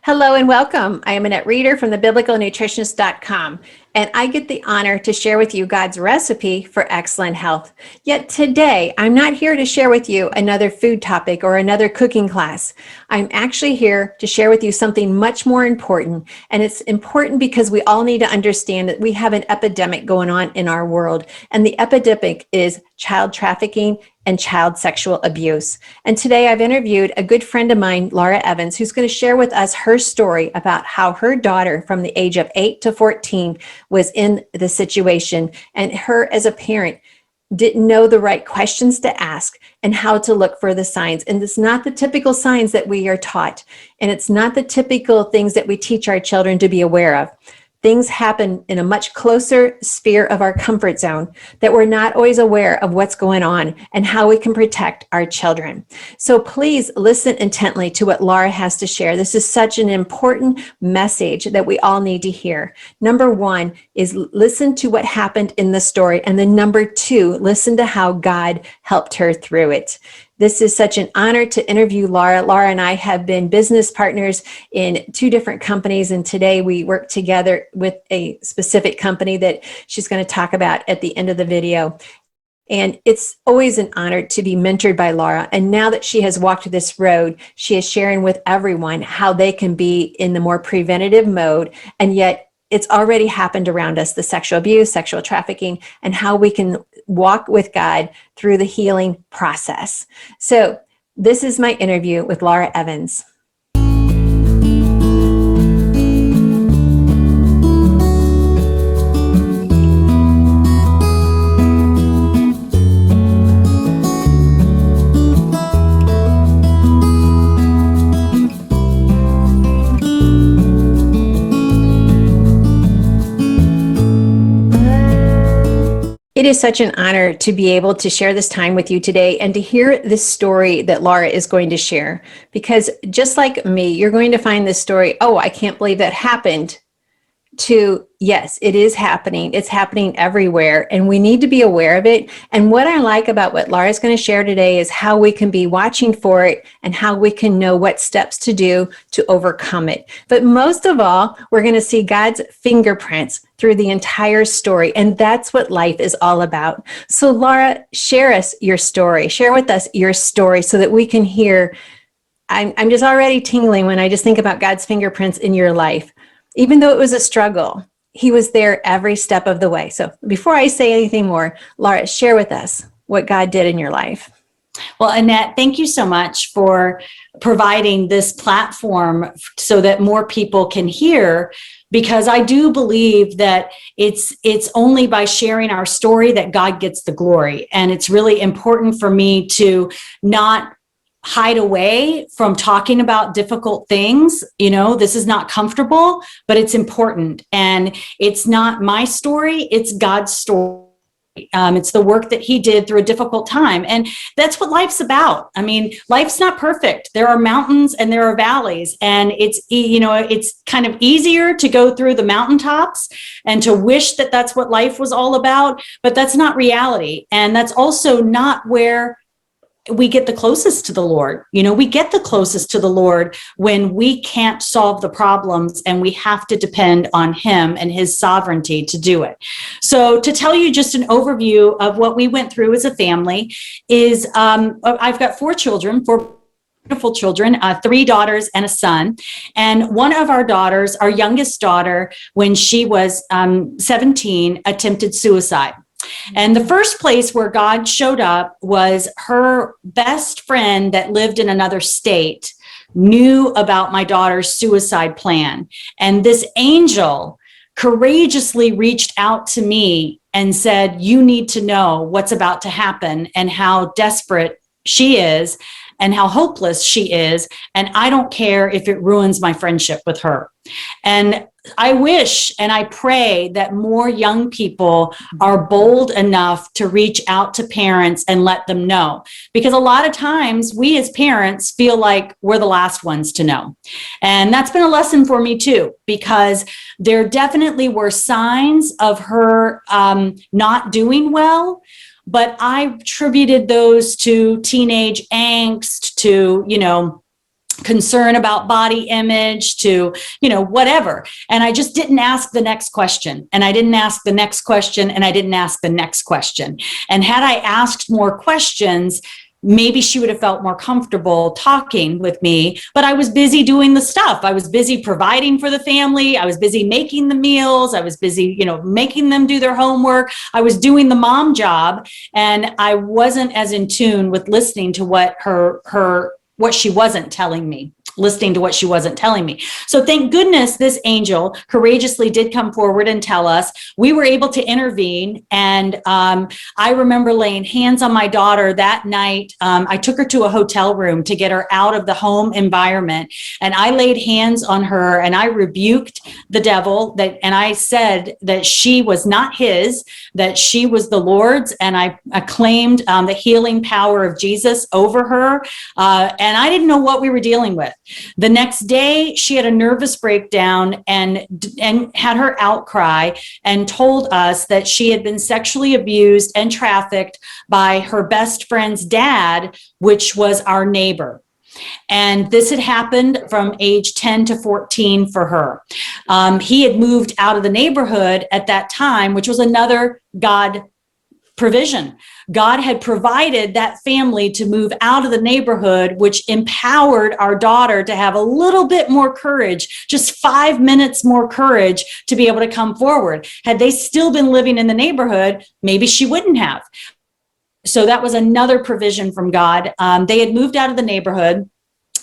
Hello and welcome. I am Annette Reeder from thebiblicalnutritionist.com, and I get the honor to share with you God's recipe for excellent health. Yet today, I'm not here to share with you another food topic or another cooking class. I'm actually here to share with you something much more important, and it's important because we all need to understand that we have an epidemic going on in our world, and the epidemic is child trafficking and child sexual abuse. And today I've interviewed a good friend of mine, Laura Evans, who's going to share with us her story about how her daughter from the age of 8 to 14 was in the situation, and her as a parent didn't know the right questions to ask and how to look for the signs. And it's not the typical signs that we are taught, and it's not the typical things that we teach our children to be aware of. Things happen in a much closer sphere of our comfort zone that we're not always aware of what's going on and how we can protect our children. So please listen intently to what Laura has to share. This is such an important message that we all need to hear. Number one is listen to what happened in the story. And then number two, listen to how God helped her through it. This is such an honor to interview Laura. Laura and I have been business partners in two different companies, and today we work together with a specific company that she's going to talk about at the end of the video. And it's always an honor to be mentored by Laura. And now that she has walked this road, she is sharing with everyone how they can be in the more preventative mode, and yet it's already happened around us, the sexual abuse, sexual trafficking, and how we can walk with God through the healing process. So this is my interview with Laura Evans. It is such an honor to be able to share this time with you today and to hear this story that Laura is going to share. Because just like me, you're going to find this story, oh, I can't believe that happened, to yes, it is happening. It's happening everywhere, and we need to be aware of it. And what I like about what Laura's going to share today is how we can be watching for it and how we can know what steps to do to overcome it. But most of all, we're going to see God's fingerprints through the entire story, and that's what life is all about. So Laura, share us your story. Share with us your story so that we can hear. I'm just already tingling when I just think about God's fingerprints in your life. Even though it was a struggle, he was there every step of the way. So before I say anything more, Laura, share with us what God did in your life. Well, Annette, thank you so much for providing this platform so that more people can hear, because I do believe that it's only by sharing our story that God gets the glory. And it's really important for me to not hide away from talking about difficult things. You know, this is not comfortable, but it's important. And it's not my story, it's God's story. It's the work that he did through a difficult time. And that's what life's about. I mean, life's not perfect. There are mountains and there are valleys. And it's kind of easier to go through the mountaintops and to wish that that's what life was all about. But that's not reality. And that's also not where we get the closest to the Lord. You know, we get the closest to the Lord when we can't solve the problems and we have to depend on him and his sovereignty to do it. So to tell you just an overview of what we went through as a family is, I've got four beautiful children, 3 daughters and a son. And one of our daughters, our youngest daughter, when she was 17, attempted suicide. And the first place where God showed up was her best friend that lived in another state knew about my daughter's suicide plan. And this angel courageously reached out to me and said, you need to know what's about to happen and how desperate she is and how hopeless she is. And I don't care if it ruins my friendship with her. And I wish and I pray that more young people are bold enough to reach out to parents and let them know. Because a lot of times we as parents feel like we're the last ones to know. And that's been a lesson for me too, because there definitely were signs of her not doing well. But I attributed those to teenage angst, to, concern about body image to, whatever. And I just didn't ask the next question. And I didn't ask the next question. And I didn't ask the next question. And had I asked more questions, maybe she would have felt more comfortable talking with me, but I was busy doing the stuff. I was busy providing for the family. I was busy making the meals. I was busy, making them do their homework. I was doing the mom job, and I wasn't as in tune with listening to what she wasn't telling me. So thank goodness this angel courageously did come forward and tell us. We were able to intervene. And I remember laying hands on my daughter that night. I took her to a hotel room to get her out of the home environment. And I laid hands on her and I rebuked the devil and I said that she was not his, that she was the Lord's. And I claimed the healing power of Jesus over her. And I didn't know what we were dealing with. The next day, she had a nervous breakdown and had her outcry and told us that she had been sexually abused and trafficked by her best friend's dad, which was our neighbor. And this had happened from age 10 to 14 for her. He had moved out of the neighborhood at that time, which was another God provision. God had provided that family to move out of the neighborhood, which empowered our daughter to have a little bit more courage, just 5 minutes more courage to be able to come forward. Had they still been living in the neighborhood, maybe she wouldn't have. So that was another provision from God. They had moved out of the neighborhood.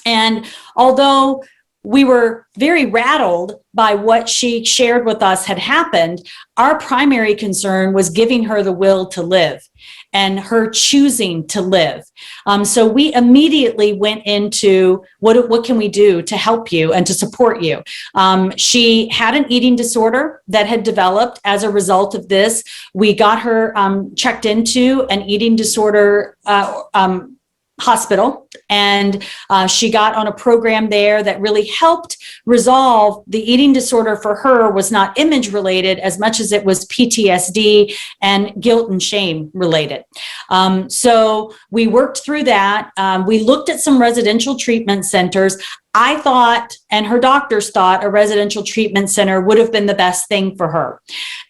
And although we were very rattled by what she shared with us had happened, our primary concern was giving her the will to live and her choosing to live. So we immediately went into what can we do to help you and to support you? She had an eating disorder that had developed as a result of this. We got her checked into an eating disorder hospital, and she got on a program there that really helped resolve the eating disorder. For her was not image related as much as it was PTSD and guilt and shame related. So we worked through that. We looked at some residential treatment centers. I thought, and her doctors thought, a residential treatment center would have been the best thing for her.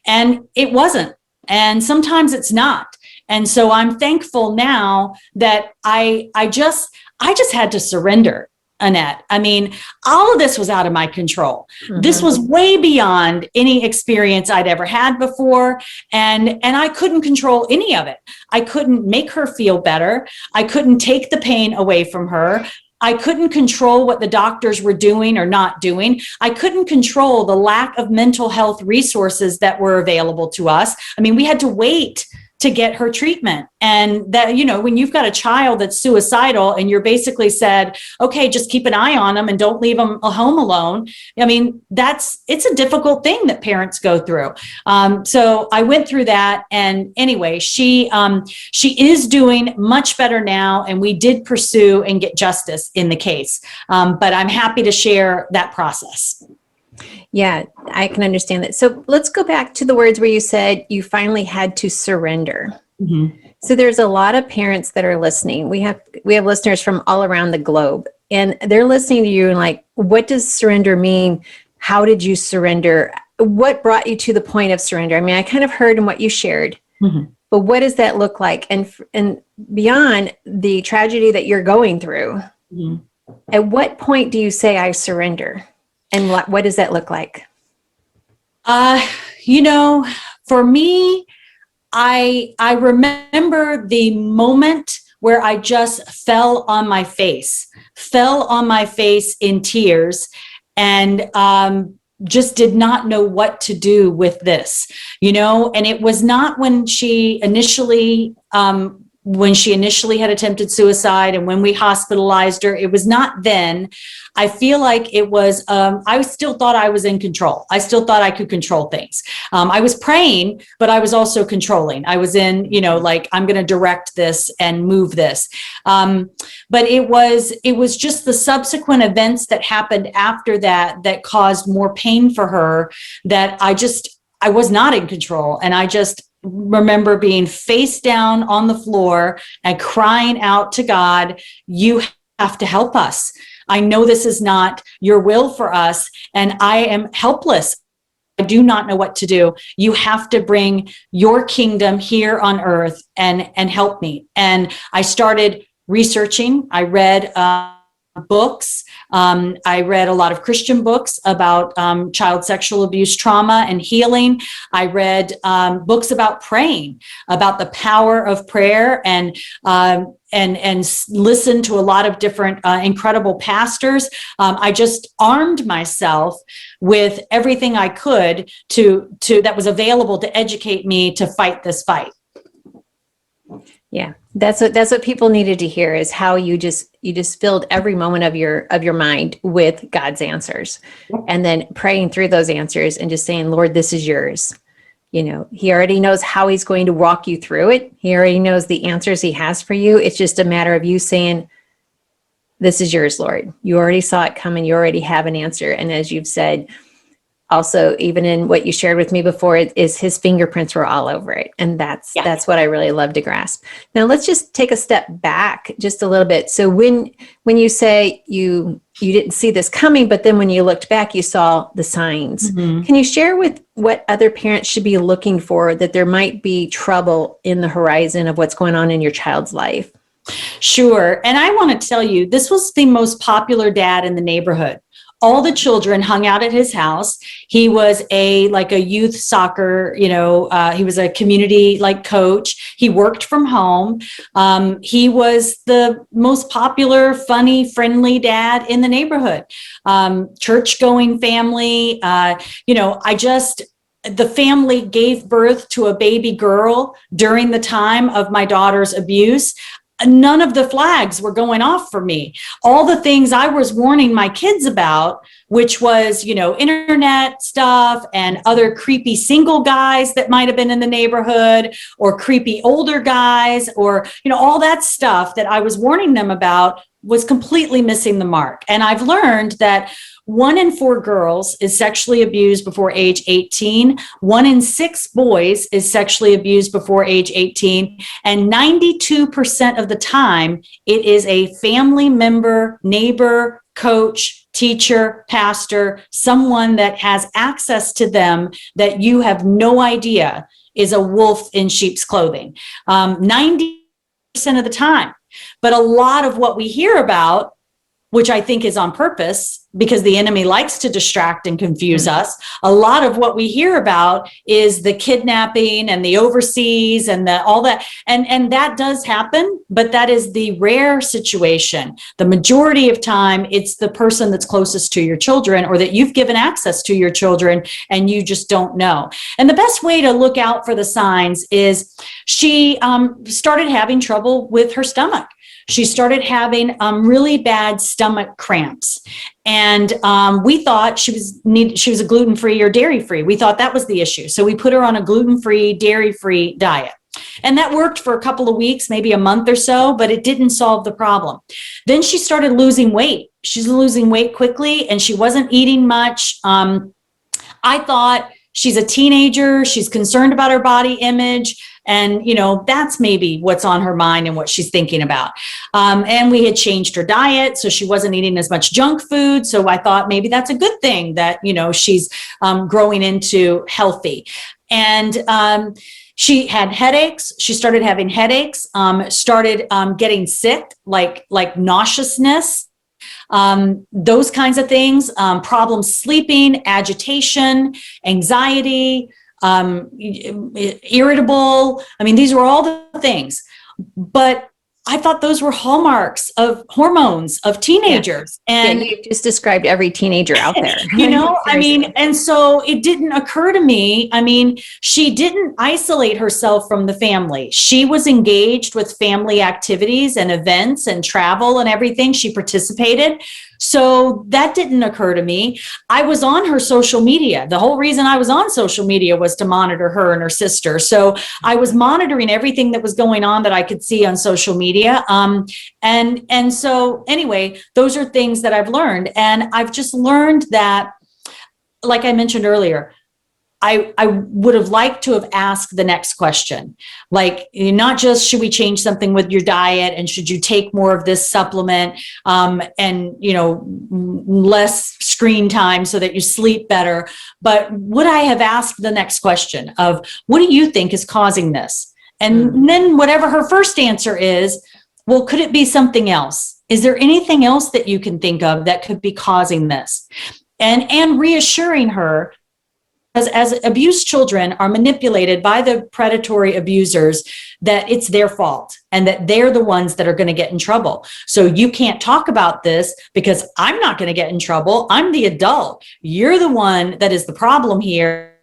And it wasn't. And sometimes it's not. And so I'm thankful now that I just had to surrender, Annette. I mean, all of this was out of my control. Mm-hmm. This was way beyond any experience I'd ever had before. And I couldn't control any of it. I couldn't make her feel better. I couldn't take the pain away from her. I couldn't control what the doctors were doing or not doing. I couldn't control the lack of mental health resources that were available to us. I mean, we had to wait to get her treatment. And that, when you've got a child that's suicidal and you're basically said, okay, just keep an eye on them and don't leave them home alone. I mean, it's a difficult thing that parents go through. So I went through that. And anyway, she is doing much better now. And we did pursue and get justice in the case. But I'm happy to share that process. Yeah, I can understand that. So let's go back to the words where you said you finally had to surrender. Mm-hmm. So there's a lot of parents that are listening. We have listeners from all around the globe, and they're listening to you and like, what does surrender mean? How did you surrender? What brought you to the point of surrender? I mean, I kind of heard in what you shared, mm-hmm. but what does that look like? And beyond the tragedy that you're going through, mm-hmm. at what point do you say, I surrender? And what does that look like? For me, I remember the moment where I just fell on my face in tears, and just did not know what to do with this, and it was not when she initially had attempted suicide and when we hospitalized her. It was not then. I feel like it was, I still thought I was in control. I still thought I could control things. I was praying, but I was also controlling. I was in, I'm going to direct this and move this. But it was just the subsequent events that happened after that caused more pain for her, that I was not in control. And I just remember being face down on the floor and crying out to God, you have to help us. I know this is not your will for us, and I am helpless. I do not know what to do. You have to bring your kingdom here on earth and help me. And I started researching. I read books. I read a lot of Christian books about child sexual abuse trauma and healing. I read books about praying, about the power of prayer, and listened to a lot of different incredible pastors. I just armed myself with everything I could to that was available to educate me to fight this fight. Yeah, that's what people needed to hear, is how you just filled every moment of your mind with God's answers, and then praying through those answers and just saying, Lord, this is yours. You know, he already knows how he's going to walk you through it. He already knows the answers he has for you. It's just a matter of you saying, this is yours, Lord. You already saw it coming. You already have an answer. And as you've said, also, even in what you shared with me before, is his fingerprints were all over it. And that's what I really love to grasp. Now, let's just take a step back just a little bit. So when you say you didn't see this coming, but then when you looked back, you saw the signs. Mm-hmm. Can you share with what other parents should be looking for, that there might be trouble in the horizon of what's going on in your child's life? Sure. And I want to tell you, this was the most popular dad in the neighborhood. All the children hung out at his house. He was a youth soccer, he was a community coach. He worked from home. He was the most popular, funny, friendly dad in the neighborhood. Church going family. The family gave birth to a baby girl during the time of my daughter's abuse. None of the flags were going off for me. All the things I was warning my kids about, which was, internet stuff and other creepy single guys that might have been in the neighborhood, or creepy older guys, or, all that stuff that I was warning them about was completely missing the mark. And I've learned that 1 in 4 girls is sexually abused before age 18. 1 in 6 boys is sexually abused before age 18. And 92% of the time, it is a family member, neighbor, coach, teacher, pastor, someone that has access to them that you have no idea is a wolf in sheep's clothing. 90% of the time. But a lot of what we hear about, which I think is on purpose because the enemy likes to distract and confuse us. A lot of what we hear about is the kidnapping and the overseas and all that. And that does happen, but that is the rare situation. The majority of time, it's the person that's closest to your children, or that you've given access to your children and you just don't know. And the best way to look out for the signs is she started having trouble with her stomach. She started having really bad stomach cramps. And we thought she was a gluten-free or dairy-free. We thought that was the issue. So we put her on a gluten-free, dairy-free diet. And that worked for a couple of weeks, maybe a month or so, but it didn't solve the problem. Then she started losing weight. She's losing weight quickly, and she wasn't eating much. I thought, she's a teenager. She's concerned about her body image. And, that's maybe what's on her mind and what she's thinking about. And we had changed her diet, so she wasn't eating as much junk food. So I thought maybe that's a good thing that, she's growing into healthy. And she had headaches. She started having headaches, started getting sick, like nauseousness. Those kinds of things, problems sleeping, agitation, anxiety, irritable. I mean, these were all the things, but I thought those were hallmarks of hormones of teenagers. Yeah. And you just described every teenager out there. And so it didn't occur to me. She didn't isolate herself from the family. She was engaged with family activities and events and travel and everything. She participated. So that didn't occur to me. I was on her social media. The whole reason I was on social media was to monitor her and her sister. So I was monitoring everything that was going on that I could see on social media. And so anyway, those are things that I've learned. And I've just learned that, like I mentioned earlier, I would have liked to have asked the next question, like, not just should we change something with your diet and should you take more of this supplement, and, less screen time so that you sleep better. But would I have asked the next question of, what do you think is causing this? And then whatever her first answer is, well, could it be something else? Is there anything else that you can think of that could be causing this? And reassuring her, as abused children are manipulated by the predatory abusers, that it's their fault and that they're the ones that are going to get in trouble. So you can't talk about this because I'm not going to get in trouble. I'm the adult. You're the one that is the problem here.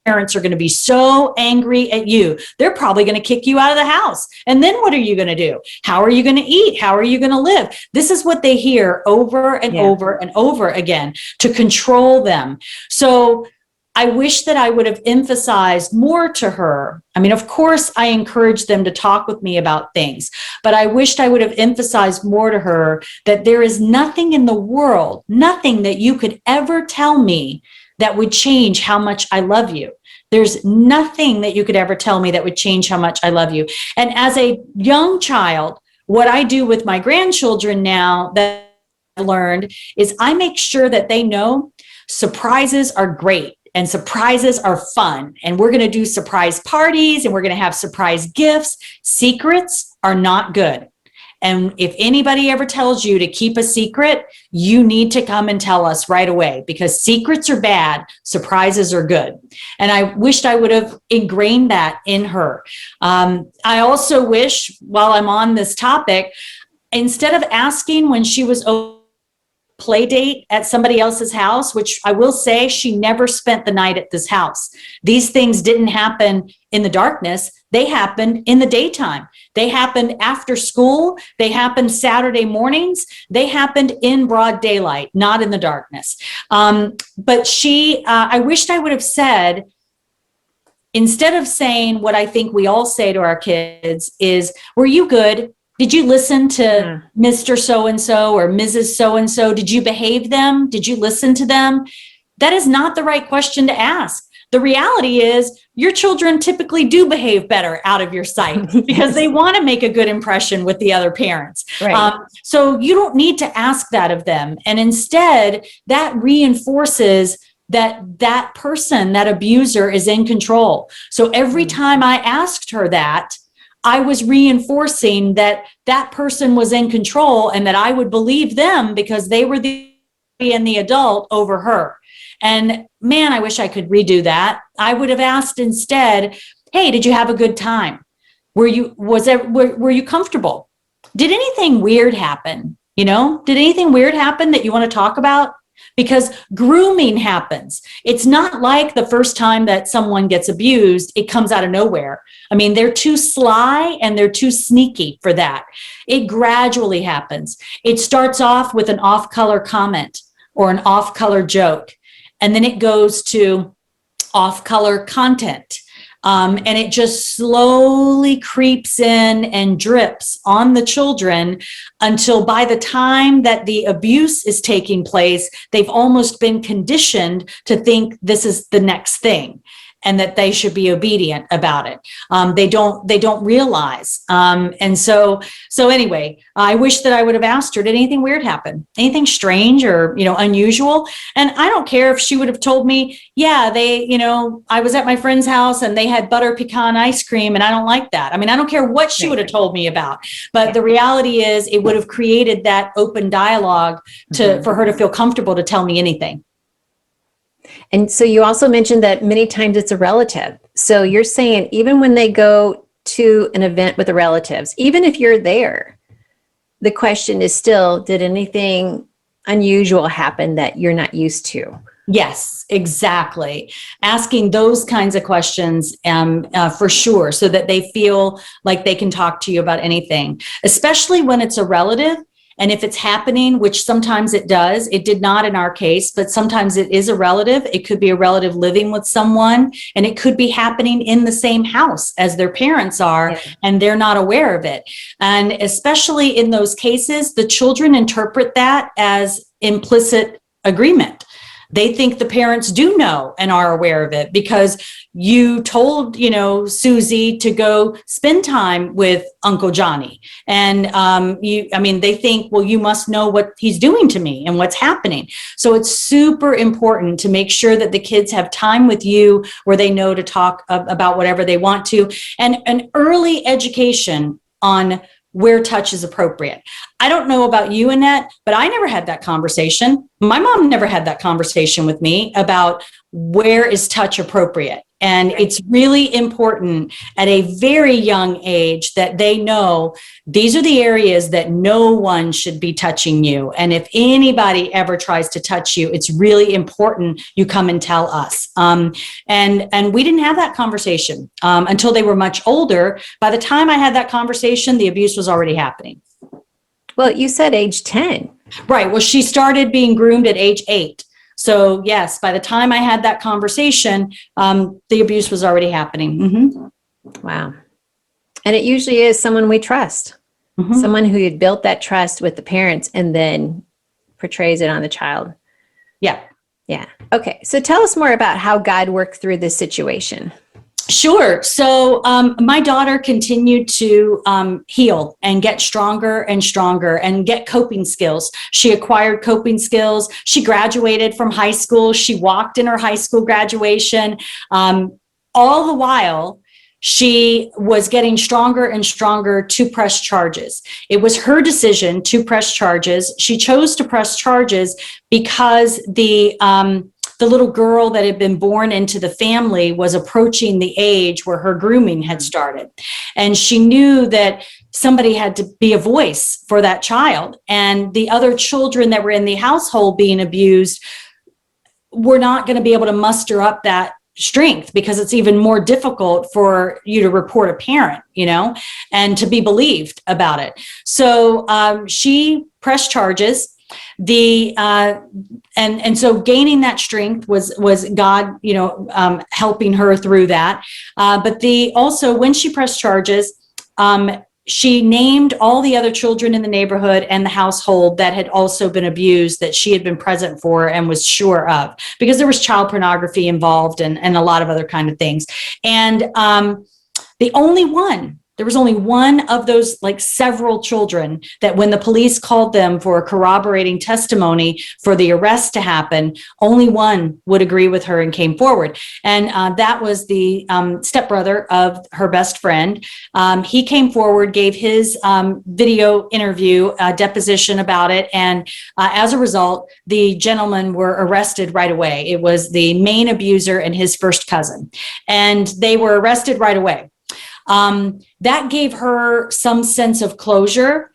Parents are going to be so angry at you. They're probably going to kick you out of the house. And then what are you going to do? How are you going to eat? How are you going to live? This is what they hear over and over and over again to control them. So I wish that I would have emphasized more to her. I mean, of course, I encourage them to talk with me about things, but I wished I would have emphasized more to her that there is nothing in the world, nothing that you could ever tell me that would change how much I love you. There's nothing that you could ever tell me that would change how much I love you. And as a young child, what I do with my grandchildren now that I've learned is I make sure that they know surprises are great. And surprises are fun. And we're going to do surprise parties and we're going to have surprise gifts. Secrets are not good. And if anybody ever tells you to keep a secret, you need to come and tell us right away, because secrets are bad, surprises are good. And I wished I would have ingrained that in her. I also wish, while I'm on this topic, instead of asking when she was play date at somebody else's house, which I will say she never spent the night at this house. These things didn't happen in the darkness. They happened in the daytime. They happened after school. They happened Saturday mornings. They happened in broad daylight, not in the darkness. But I wished I would have said, instead of saying what I think we all say to our kids is, were you good? Did you listen to Mr. So-and-so or Mrs. So-and-so? Did you behave them? Did you listen to them? That is not the right question to ask. The reality is your children typically do behave better out of your sight because they want to make a good impression with the other parents. Right. So you don't need to ask that of them. And instead, that reinforces that person, that abuser, is in control. So every time I asked her that, I was reinforcing that person was in control and that I would believe them because they were the adult over her. And man, I wish I could redo that. I would have asked instead, hey, did you have a good time? Were you comfortable? Did anything weird happen? Did anything weird happen that you want to talk about? Because grooming happens. It's not like the first time that someone gets abused, it comes out of nowhere. I mean, they're too sly and they're too sneaky for that. It gradually happens. It starts off with an off-color comment or an off-color joke, and then it goes to off-color content. And it just slowly creeps in and drips on the children until by the time that the abuse is taking place, they've almost been conditioned to think this is the next thing and that they should be obedient about it. They don't realize. And so anyway, I wish that I would have asked her, did anything weird happen? Anything strange or, unusual? And I don't care if she would have told me, yeah, I was at my friend's house and they had butter pecan ice cream and I don't like that. I mean, I don't care what she would have told me about, but the reality is it would have created that open dialogue for her to feel comfortable to tell me anything. And so you also mentioned that many times it's a relative. So you're saying even when they go to an event with the relatives, even if you're there, the question is still, did anything unusual happen that you're not used to? Yes, exactly. Asking those kinds of questions for sure, so that they feel like they can talk to you about anything, especially when it's a relative. And if it's happening, which sometimes it does, it did not in our case, but sometimes it is a relative. It could be a relative living with someone, and it could be happening in the same house as their parents are, and they're not aware of it. And especially in those cases, the children interpret that as implicit agreement. They think the parents do know and are aware of it because you told, Susie to go spend time with Uncle Johnny. And they think, well, you must know what he's doing to me and what's happening. So it's super important to make sure that the kids have time with you where they know to talk about whatever they want to, and an early education on where touch is appropriate. I don't know about you, Annette, but I never had that conversation. My mom never had that conversation with me about where is touch appropriate. And it's really important at a very young age that they know these are the areas that no one should be touching you. And if anybody ever tries to touch you, it's really important you come and tell us. And we didn't have that conversation until they were much older. By the time I had that conversation, the abuse was already happening. Well, you said age 10. Right. Well, she started being groomed at age 8. So yes, by the time I had that conversation, the abuse was already happening. Mm-hmm. Wow. And it usually is someone we trust, someone who had built that trust with the parents and then portrays it on the child. Yeah. Yeah. Okay. So tell us more about how God worked through this situation. Sure. So my daughter continued to heal and get stronger and stronger and get coping skills. She acquired coping skills. She graduated from high school. She walked in her high school graduation. All the while, she was getting stronger and stronger to press charges. It was her decision to press charges. She chose to press charges because the little girl that had been born into the family was approaching the age where her grooming had started. And she knew that somebody had to be a voice for that child. And the other children that were in the household being abused were not going to be able to muster up that strength because it's even more difficult for you to report a parent, and to be believed about it. So she pressed charges. And so gaining that strength was God, helping her through that. But also when she pressed charges, she named all the other children in the neighborhood and the household that had also been abused that she had been present for and was sure of, because there was child pornography involved and a lot of other kind of things. And there was only one of those, like several children, that when the police called them for a corroborating testimony for the arrest to happen, only one would agree with her and came forward. And that was the stepbrother of her best friend. He came forward, gave his video interview, deposition about it. And as a result, the gentlemen were arrested right away. It was the main abuser and his first cousin. And they were arrested right away. That gave her some sense of closure.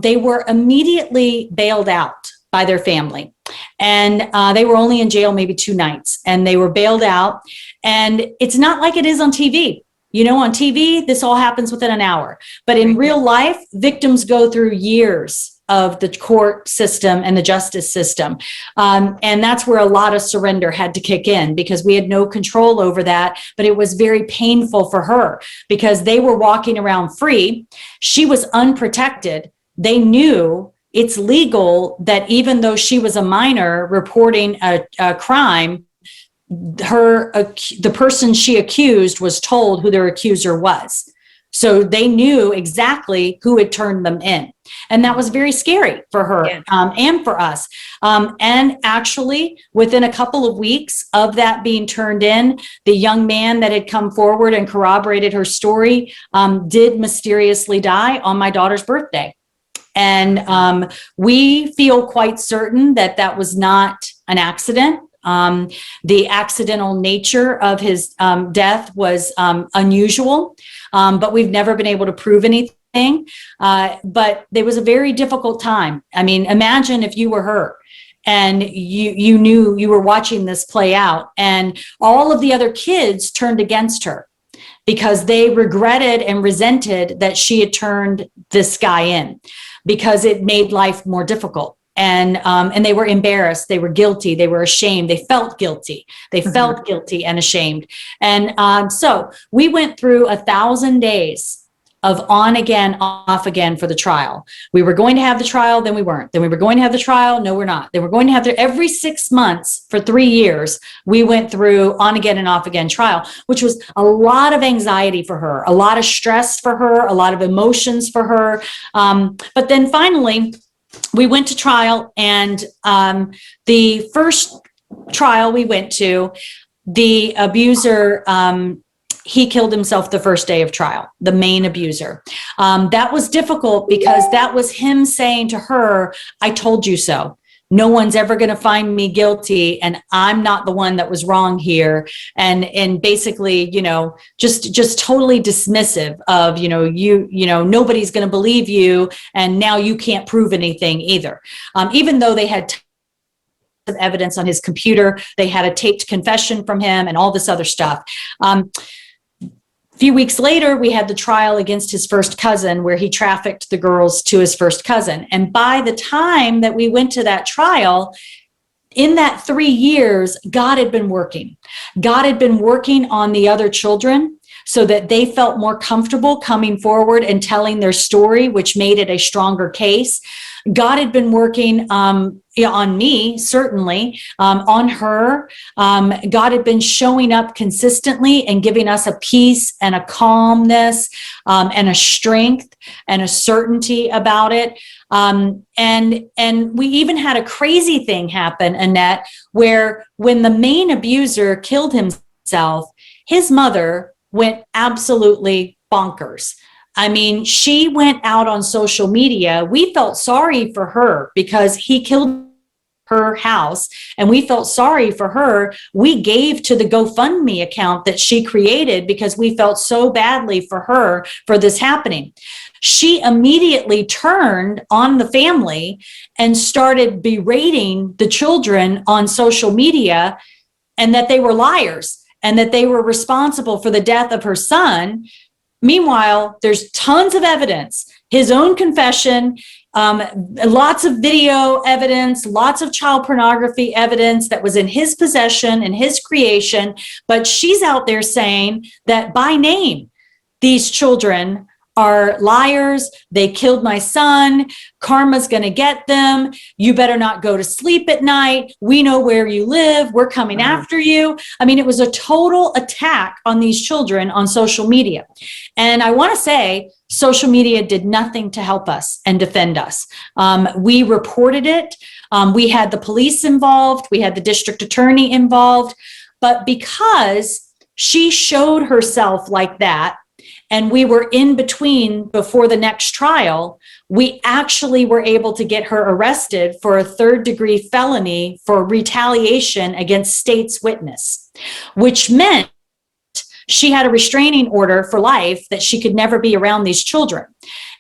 They were immediately bailed out by their family, and they were only in jail maybe 2 nights, and they were bailed out. And it's not like it is on TV. On TV, this all happens within an hour, but in real life, victims go through years of the court system and the justice system. And that's where a lot of surrender had to kick in, because we had no control over that. But it was very painful for her because they were walking around free. She was unprotected. They knew it's legal that even though she was a minor reporting a crime, the person she accused was told who their accuser was. So they knew exactly who had turned them in. And that was very scary for her and for us. And actually, within a couple of weeks of that being turned in, the young man that had come forward and corroborated her story did mysteriously die on my daughter's birthday. And we feel quite certain that that was not an accident. The accidental nature of his death was unusual, but we've never been able to prove anything. But it was a very difficult time. I mean, imagine if you were her and you knew you were watching this play out, and all of the other kids turned against her because they regretted and resented that she had turned this guy in, because it made life more difficult. And they were embarrassed. They were guilty. They were ashamed. They felt guilty. They felt guilty and ashamed. And so we went through 1,000 days of on again, off again for the trial. We were going to have the trial, then we weren't. Then we were going to have the trial, no, we're not. Then we're going to have every 6 months for 3 years, we went through on again and off again trial, which was a lot of anxiety for her, a lot of stress for her, a lot of emotions for her. But then finally, we went to trial, and the first trial we went to, the abuser, he killed himself the first day of trial, the main abuser. That was difficult because that was him saying to her, I told you so. No one's ever going to find me guilty, and I'm not the one that was wrong here. And basically, just totally dismissive of, nobody's going to believe you, and now you can't prove anything either. Even though they had of evidence on his computer, they had a taped confession from him and all this other stuff. A few weeks later, we had the trial against his first cousin, where he trafficked the girls to his first cousin. And by the time that we went to that trial, in that 3 years, God had been working. God had been working on the other children so that they felt more comfortable coming forward and telling their story, which made it a stronger case. God had been working on me, certainly, on her. God had been showing up consistently and giving us a peace and a calmness and a strength and a certainty about it. And we even had a crazy thing happen, Annette, where when the main abuser killed himself, his mother went absolutely bonkers. I mean, she went out on social media. We felt sorry for her because he killed her house, and we felt sorry for her. We gave to the GoFundMe account that she created because we felt so badly for her for this happening. She immediately turned on the family and started berating the children on social media, and that they were liars and that they were responsible for the death of her son. Meanwhile, there's tons of evidence, his own confession, lots of video evidence, lots of child pornography evidence that was in his possession and his creation. But she's out there saying that by name, these children are liars. They killed my son. Karma's going to get them. You better not go to sleep at night. We know where you live. We're coming after you. I mean, it was a total attack on these children on social media. And I want to say, social media did nothing to help us and defend us. We reported it. We had the police involved. We had the district attorney involved. But because she showed herself like that, and we were in between before the next trial, we actually were able to get her arrested for a third-degree felony for retaliation against state's witness, which meant she had a restraining order for life that she could never be around these children,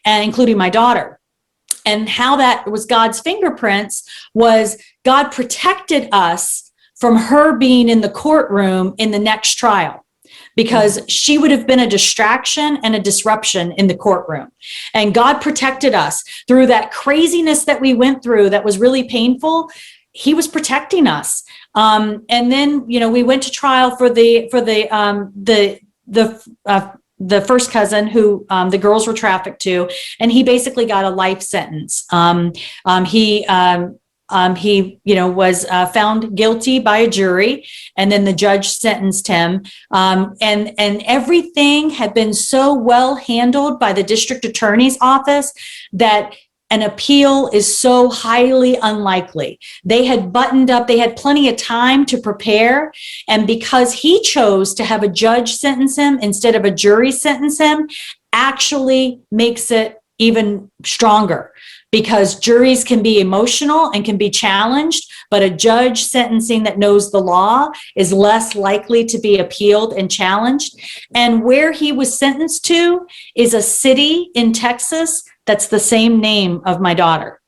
and including my daughter. And how that was God's fingerprints was God protected us from her being in the courtroom in the next trial, because she would have been a distraction and a disruption in the courtroom. And God protected us through that craziness that we went through that was really painful. He was protecting us. And then, we went to trial for the first cousin who the girls were trafficked to, and he basically got a life sentence. He was found guilty by a jury, and then the judge sentenced him. And everything had been so well handled by the district attorney's office that an appeal is so highly unlikely. They had buttoned up, they had plenty of time to prepare. And because he chose to have a judge sentence him instead of a jury sentence him, actually makes it even stronger. Because juries can be emotional and can be challenged, but a judge sentencing that knows the law is less likely to be appealed and challenged. And where he was sentenced to is a city in Texas that's the same name of my daughter.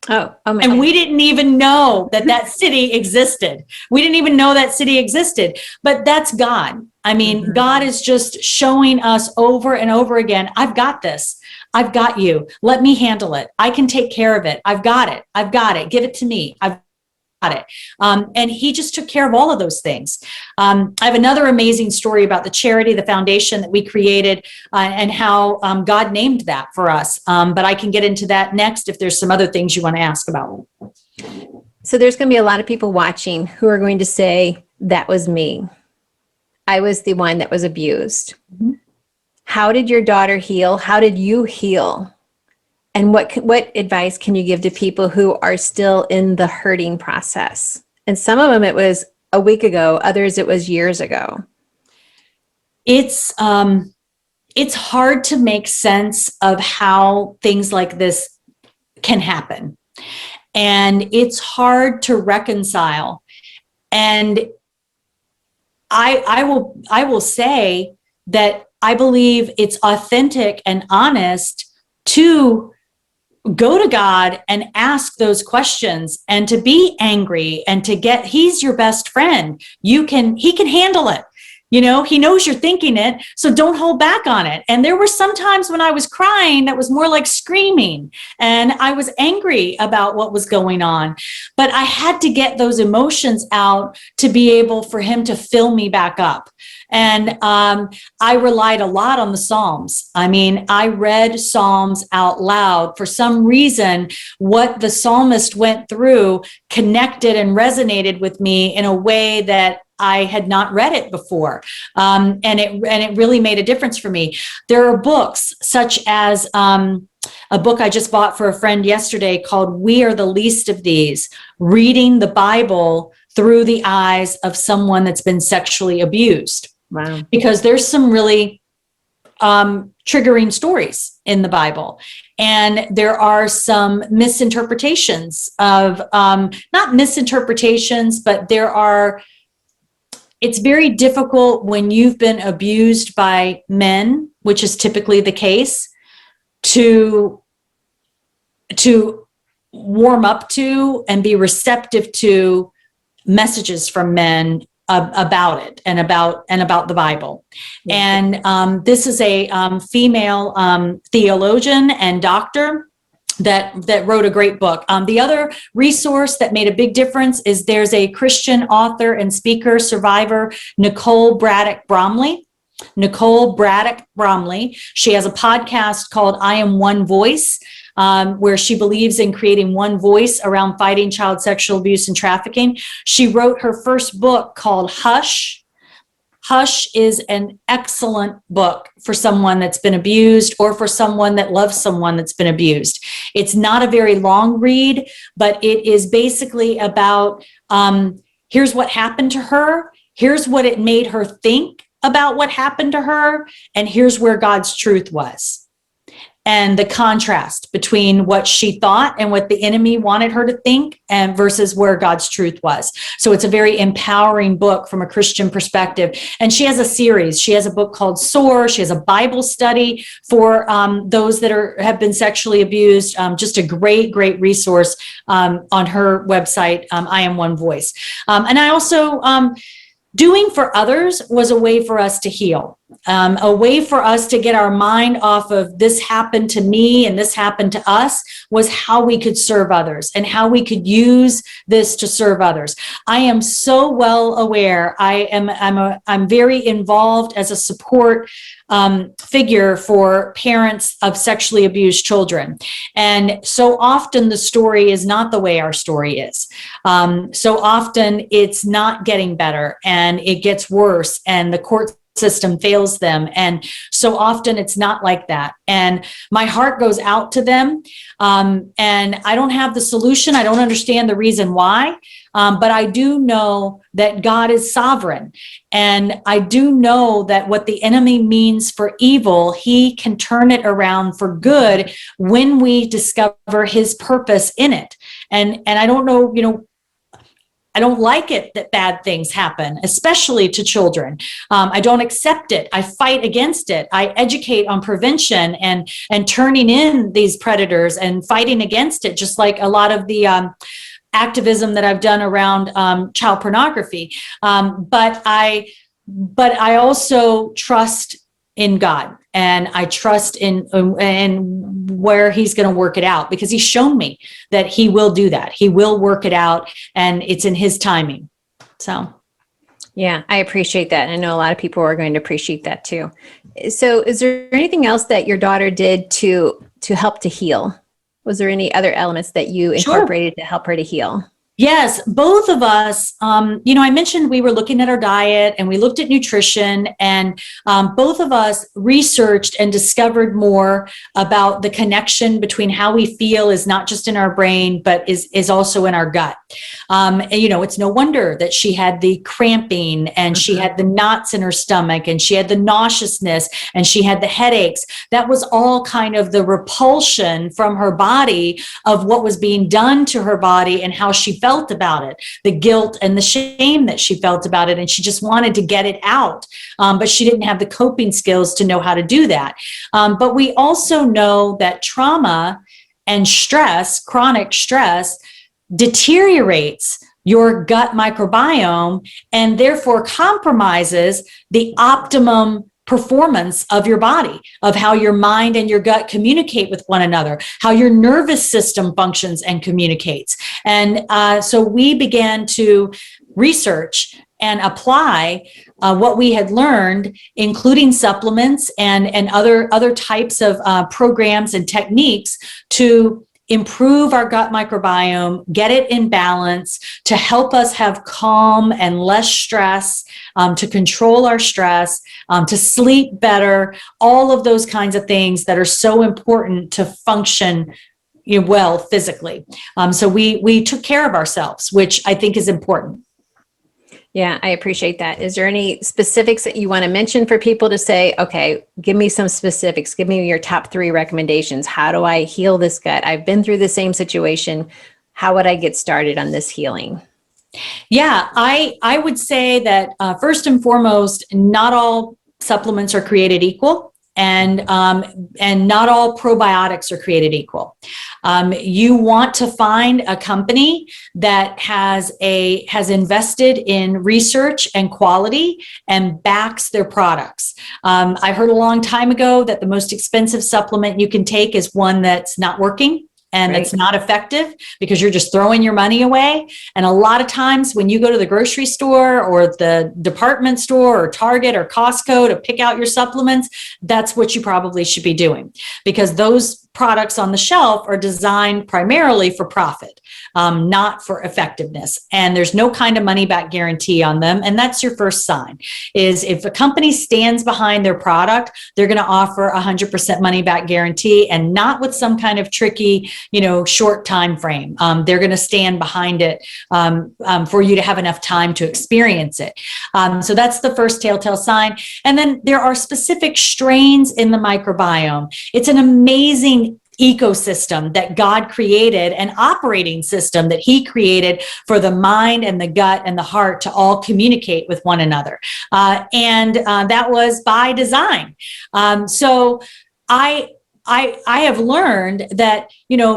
Oh my and God. We didn't even know that city existed. We didn't even know that city existed, but that's God. I mean, God is just showing us over and over again, I've got this. I've got you. Let me handle it. I can take care of it. I've got it. I've got it. Give it to me. it. And he just took care of all of those things. I have another amazing story about the charity, the foundation that we created, and how God named that for us. But I can get into that next if there's some other things you want to ask about. So there's going to be a lot of people watching who are going to say, that was me. I was the one that was abused. Mm-hmm. How did your daughter heal? How did you heal? And what advice can you give to people who are still in the hurting process? And some of them, it was a week ago. Others, it was years ago. It's hard to make sense of how things like this can happen. And it's hard to reconcile. And I will say that I believe it's authentic and honest to go to God and ask those questions and to be angry and to he's your best friend. He can handle it. You know, he knows you're thinking it, so don't hold back on it. And there were some times when I was crying that was more like screaming, and I was angry about what was going on. But I had to get those emotions out to be able for him to fill me back up. And I relied a lot on the Psalms. I mean, I read Psalms out loud. For some reason, what the psalmist went through connected and resonated with me in a way that I had not read it before. And it really made a difference for me. There are books such as a book I just bought for a friend yesterday called We Are the Least of These, reading the Bible through the eyes of someone that's been sexually abused. Wow. Because there's some really triggering stories in the Bible. And there are some misinterpretations of, not misinterpretations, but it's very difficult when you've been abused by men, which is typically the case, to warm up to and be receptive to messages from men about it and about the Bible. And this is a female theologian and doctor that wrote a great book. The other resource that made a big difference is there's a Christian author and speaker, survivor, Nicole Braddock Bromley. She has a podcast called I Am One Voice, where she believes in creating one voice around fighting child sexual abuse and trafficking. She wrote her first book called Hush. Hush is an excellent book for someone that's been abused or for someone that loves someone that's been abused. It's not a very long read, but it is basically about here's what happened to her, here's what it made her think about what happened to her, and here's where God's truth was. And the contrast between what she thought and what the enemy wanted her to think and versus where God's truth was. So it's a very empowering book from a Christian perspective. And she has a series. She has a book called Soar. She has a Bible study for those that have been sexually abused. Just a great resource on her website, I Am One Voice. And I also, doing for others was a way for us to heal, a way for us to get our mind off of this happened to me and this happened to us, was how we could serve others and how we could use this to serve others. I am so well aware. I'm very involved as a support figure for parents of sexually abused children. And so often the story is not the way our story is. So often it's not getting better and it gets worse and the court system fails them. And so often it's not like that. And my heart goes out to them. And I don't have the solution. I don't understand the reason why. But I do know that God is sovereign. And I do know that what the enemy means for evil, he can turn it around for good when we discover his purpose in it. And I don't know, I don't like it that bad things happen, especially to children. I don't accept it. I fight against it. I educate on prevention and turning in these predators and fighting against it, just like a lot of the activism that I've done around child pornography. But I also trust in God. and I trust in and where he's going to work it out, because he's shown me that he will do that. He will work it out, and it's in his timing. So. Yeah, I appreciate that. I know a lot of people are going to appreciate that too. So is there anything else that your daughter did to help to heal? Was there any other elements that you incorporated to help her to heal? Yes, both of us, I mentioned we were looking at our diet and we looked at nutrition, and both of us researched and discovered more about the connection between how we feel is not just in our brain, but is also in our gut. It's no wonder that she had the cramping, and she had the knots in her stomach, and she had the nauseousness, and she had the headaches. That was all kind of the repulsion from her body of what was being done to her body and how she felt about it, the guilt and the shame that she felt about it. And she just wanted to get it out. But she didn't have the coping skills to know how to do that. But we also know that trauma and stress, chronic stress, deteriorates your gut microbiome and therefore compromises the optimum performance of your body, of how your mind and your gut communicate with one another, how your nervous system functions and communicates. And so we began to research and apply what we had learned, including supplements and other types of programs and techniques to improve our gut microbiome, get it in balance, to help us have calm and less stress, to control our stress, to sleep better, all of those kinds of things that are so important to function well physically. So we took care of ourselves, which I think is important. Yeah, I appreciate that. Is there any specifics that you want to mention for people to say, okay, give me some specifics, give me your top 3 recommendations. How do I heal this gut? I've been through the same situation. How would I get started on this healing? Yeah, I would say that first and foremost, not all supplements are created equal. And not all probiotics are created equal. You want to find a company that has invested in research and quality and backs their products. I heard a long time ago that the most expensive supplement you can take is one that's not working and that's not effective, because you're just throwing your money away. And a lot of times when you go to the grocery store or the department store or Target or Costco to pick out your supplements, that's what you probably should be doing, because those products on the shelf are designed primarily for profit, not for effectiveness. And there's no kind of money back guarantee on them. And that's your first sign, is if a company stands behind their product, they're going to offer 100% money back guarantee, and not with some kind of tricky, short time frame. They're going to stand behind it for you to have enough time to experience it. So that's the first telltale sign. And then there are specific strains in the microbiome. It's an amazing ecosystem that God created, an operating system that He created for the mind and the gut and the heart to all communicate with one another. And that was by design. So I have learned that,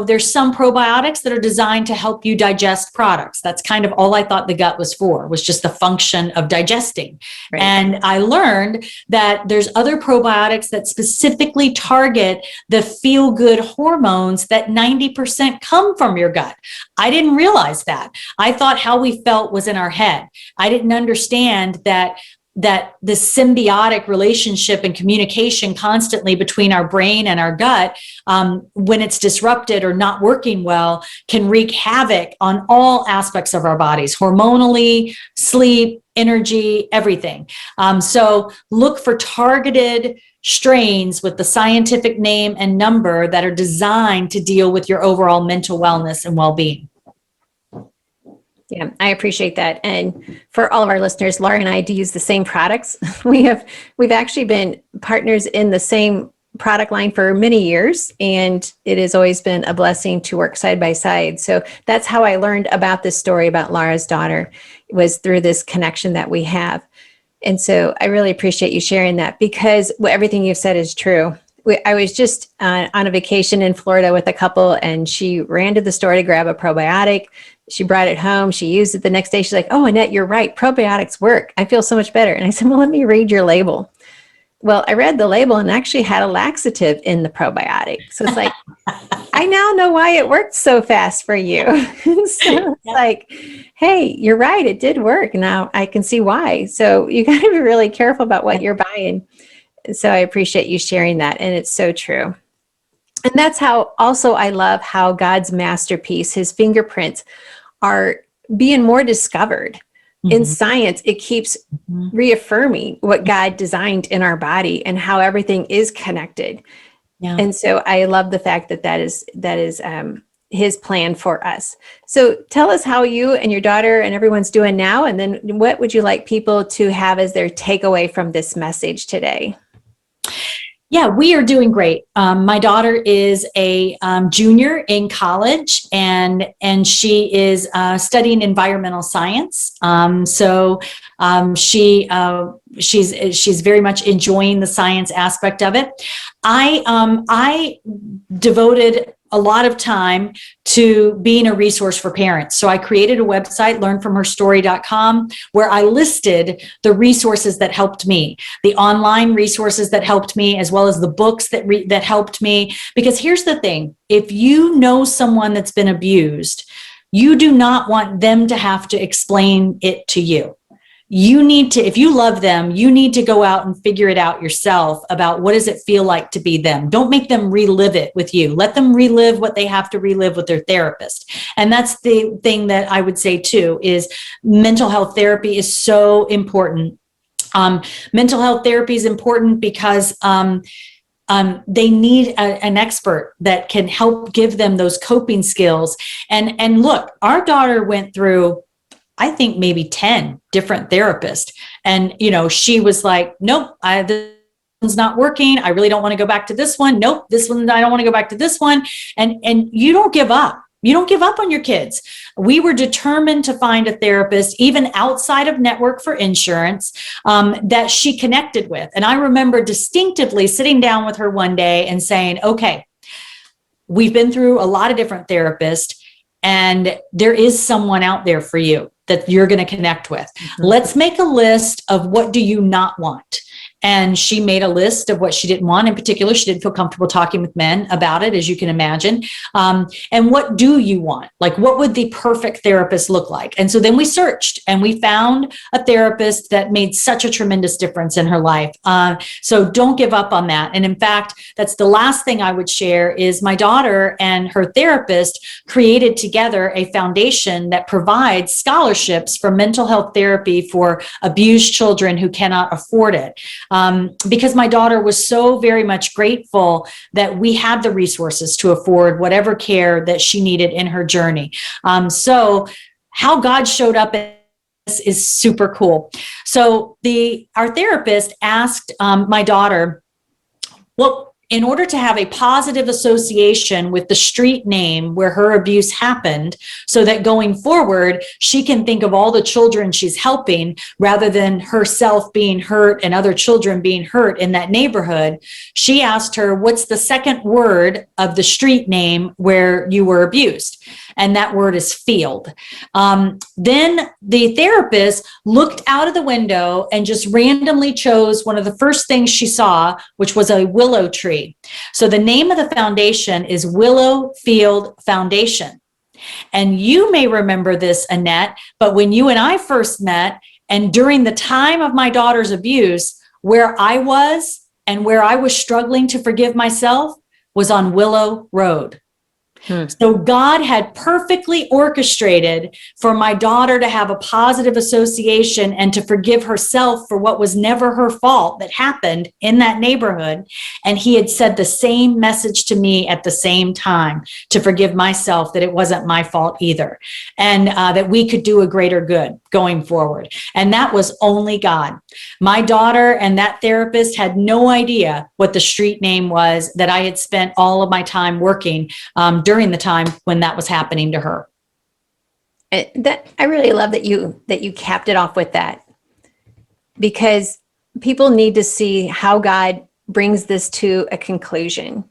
there's some probiotics that are designed to help you digest products. That's kind of all I thought the gut was for, was just the function of digesting. Right. And I learned that there's other probiotics that specifically target the feel-good hormones that 90% come from your gut. I didn't realize that. I thought how we felt was in our head. I didn't understand that the symbiotic relationship and communication constantly between our brain and our gut, when it's disrupted or not working well, can wreak havoc on all aspects of our bodies, hormonally, sleep, energy, everything. So look for targeted strains with the scientific name and number that are designed to deal with your overall mental wellness and well-being. Yeah, I appreciate that. And for all of our listeners, Laura and I do use the same products. We've actually been partners in the same product line for many years, and it has always been a blessing to work side by side. So that's how I learned about this story about Laura's daughter, was through this connection that we have. And so I really appreciate you sharing that, because everything you've said is true. I was just on a vacation in Florida with a couple, and she ran to the store to grab a probiotic. She brought it home. She used it the next day. She's like, "Oh, Annette, you're right. Probiotics work. I feel so much better." And I said, "Well, let me read your label." Well, I read the label and actually had a laxative in the probiotic. So it's like, I now know why it worked so fast for you. So it's like, hey, you're right. It did work. Now I can see why. So you got to be really careful about what you're buying. So I appreciate you sharing that. And it's so true. And that's how also I love how God's masterpiece, his fingerprints, are being more discovered. In science, it keeps reaffirming what God designed in our body and how everything is connected. Yeah. And so I love the fact that that is his plan for us. So tell us how you and your daughter and everyone's doing now, and then what would you like people to have as their takeaway from this message today? Yeah, we are doing great. My daughter is a junior in college, and she is studying environmental science. She's very much enjoying the science aspect of it. I devoted a lot of time to being a resource for parents. So I created a website, learnfromherstory.com, where I listed the resources that helped me, the online resources that helped me, as well as the books that helped me. Because here's the thing, if you know someone that's been abused, you do not want them to have to explain it to you. You need to, if you love them, you need to go out and figure it out yourself about what does it feel like to be them. Don't make them relive it with you. Let them relive what they have to relive with their therapist. And that's the thing that I would say too, is mental health therapy is so important. Mental health therapy is important because they need an expert that can help give them those coping skills. And look, our daughter went through, I think, maybe 10 different therapists. And, she was like, nope, this one's not working. I really don't want to go back to this one. Nope, this one, I don't want to go back to this one. And you don't give up. You don't give up on your kids. We were determined to find a therapist, even outside of network for insurance, that she connected with. And I remember distinctively sitting down with her one day and saying, okay, we've been through a lot of different therapists, and there is someone out there for you that you're going to connect with. Let's make a list of what do you not want. And she made a list of what she didn't want. In particular, she didn't feel comfortable talking with men about it, as you can imagine. And what do you want? Like, what would the perfect therapist look like? And so then we searched and we found a therapist that made such a tremendous difference in her life. So don't give up on that. And in fact, that's the last thing I would share is my daughter and her therapist created together a foundation that provides scholarships for mental health therapy for abused children who cannot afford it. Because my daughter was so very much grateful that we had the resources to afford whatever care that she needed in her journey. So how God showed up is super cool. So our therapist asked my daughter, well, in order to have a positive association with the street name where her abuse happened, so that going forward, she can think of all the children she's helping rather than herself being hurt and other children being hurt in that neighborhood, she asked her, what's the second word of the street name where you were abused? And that word is field. Then the therapist looked out of the window and just randomly chose one of the first things she saw, which was a willow tree. So the name of the foundation is Willow Field Foundation. And you may remember this, Annette, but when you and I first met, and during the time of my daughter's abuse, where I was and where I was struggling to forgive myself was on Willow Road. So God had perfectly orchestrated for my daughter to have a positive association and to forgive herself for what was never her fault that happened in that neighborhood. And he had said the same message to me at the same time to forgive myself, that it wasn't my fault either, and that we could do a greater good going forward. And that was only God. My daughter and that therapist had no idea what the street name was that I had spent all of my time working during the time when that was happening to her. That I really love that you capped it off with that, because people need to see how God brings this to a conclusion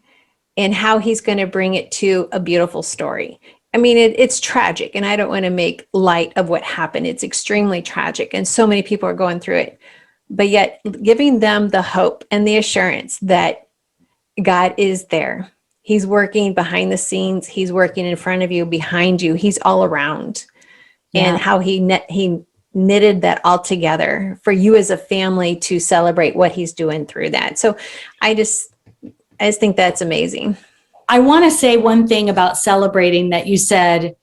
and how he's going to bring it to a beautiful story. I mean, it's tragic, and I don't want to make light of what happened. It's extremely tragic, and so many people are going through it. but yet giving them the hope and the assurance that God is there. He's working behind the scenes. He's working in front of you, behind you. He's all around. And how he knitted that all together for you as a family to celebrate what he's doing through that. So I just think that's amazing. I want to say one thing about celebrating that you said.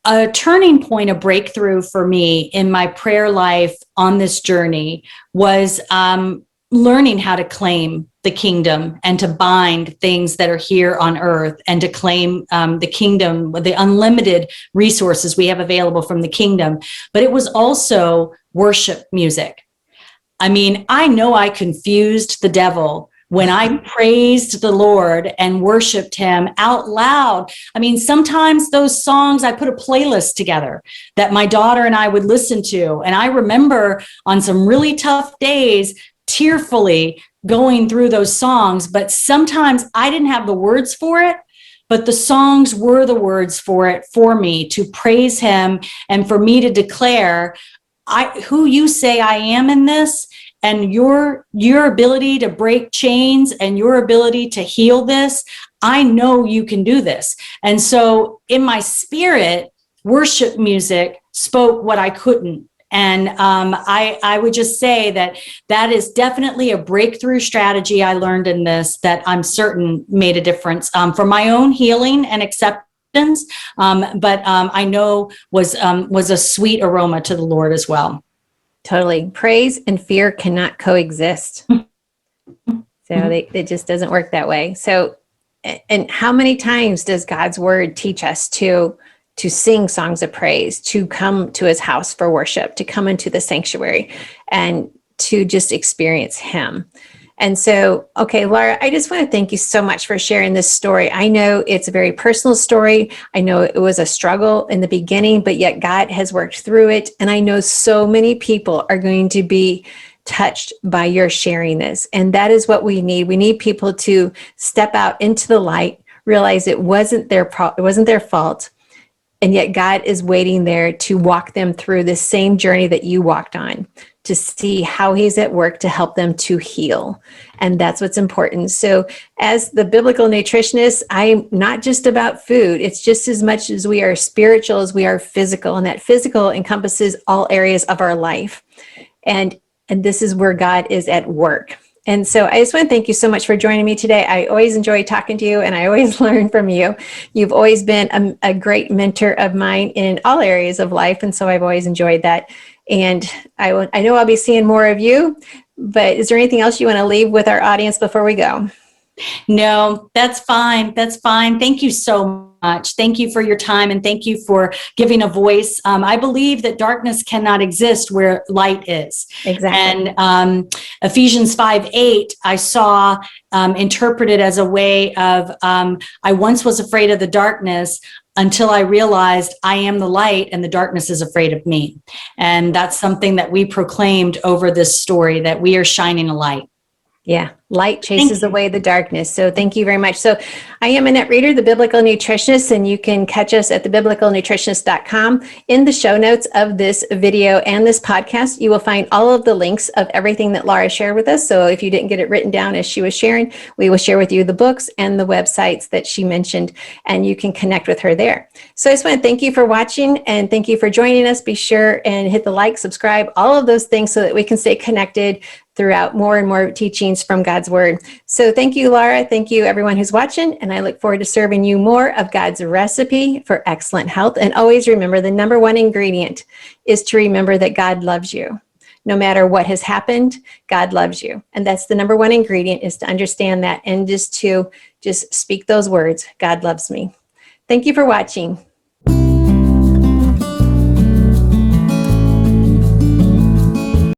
A turning point, a breakthrough for me in my prayer life on this journey was learning how to claim the kingdom and to bind things that are here on earth and to claim the kingdom, the unlimited resources we have available from the kingdom. But it was also worship music. I mean, I know I confused the devil when I praised the Lord and worshiped him out loud. I mean, sometimes those songs, I put a playlist together that my daughter and I would listen to. And I remember on some really tough days, tearfully going through those songs, but sometimes I didn't have the words for it, but the songs were the words for it for me to praise him and for me to declare, who you say I am in this, and your ability to break chains and your ability to heal this, I know you can do this. And so in my spirit, worship music spoke what I couldn't. And I would just say that is definitely a breakthrough strategy I learned in this that I'm certain made a difference for my own healing and acceptance, but I know was a sweet aroma to the Lord as well. Totally. Praise and fear cannot coexist. So it just doesn't work that way. So, and how many times does God's word teach us to sing songs of praise, to come to his house for worship, to come into the sanctuary and to just experience him? And so, okay, Laura, I just want to thank you so much for sharing this story. I know it's a very personal story. I know it was a struggle in the beginning, but yet God has worked through it. And I know so many people are going to be touched by your sharing this. And that is what we need. We need people to step out into the light, realize it wasn't their fault. And yet God is waiting there to walk them through the same journey that you walked on, to see how he's at work to help them to heal. And that's what's important. So as the biblical nutritionist, I'm not just about food. It's just as much as we are spiritual as we are physical. And that physical encompasses all areas of our life. And this is where God is at work. And so I just want to thank you so much for joining me today. I always enjoy talking to you and I always learn from you. You've always been a great mentor of mine in all areas of life. And so I've always enjoyed that. And I know I'll be seeing more of you, but is there anything else you want to leave with our audience before we go? No, that's fine. That's fine. Thank you so much. Thank you for your time and thank you for giving a voice. I believe that darkness cannot exist where light is. Exactly. And Ephesians 5:8, I saw interpreted as a way of, I once was afraid of the darkness until I realized I am the light and the darkness is afraid of me. And that's something that we proclaimed over this story, that we are shining a light. Yeah, light chases away the darkness. So thank you very much. So I am Annette Reeder, the Biblical Nutritionist, and you can catch us at thebiblicalnutritionist.com. In the show notes of this video and this podcast, you will find all of the links of everything that Laura shared with us. So if you didn't get it written down as she was sharing, we will share with you the books and the websites that she mentioned, and you can connect with her there. So I just want to thank you for watching and thank you for joining us. Be sure and hit the like, subscribe, all of those things so that we can stay connected throughout more and more teachings from God's Word. So thank you, Laura. Thank you, everyone who's watching. And I look forward to serving you more of God's recipe for excellent health. And always remember, the number one ingredient is to remember that God loves you. No matter what has happened, God loves you. And that's the number one ingredient, is to understand that and just speak those words, God loves me. Thank you for watching.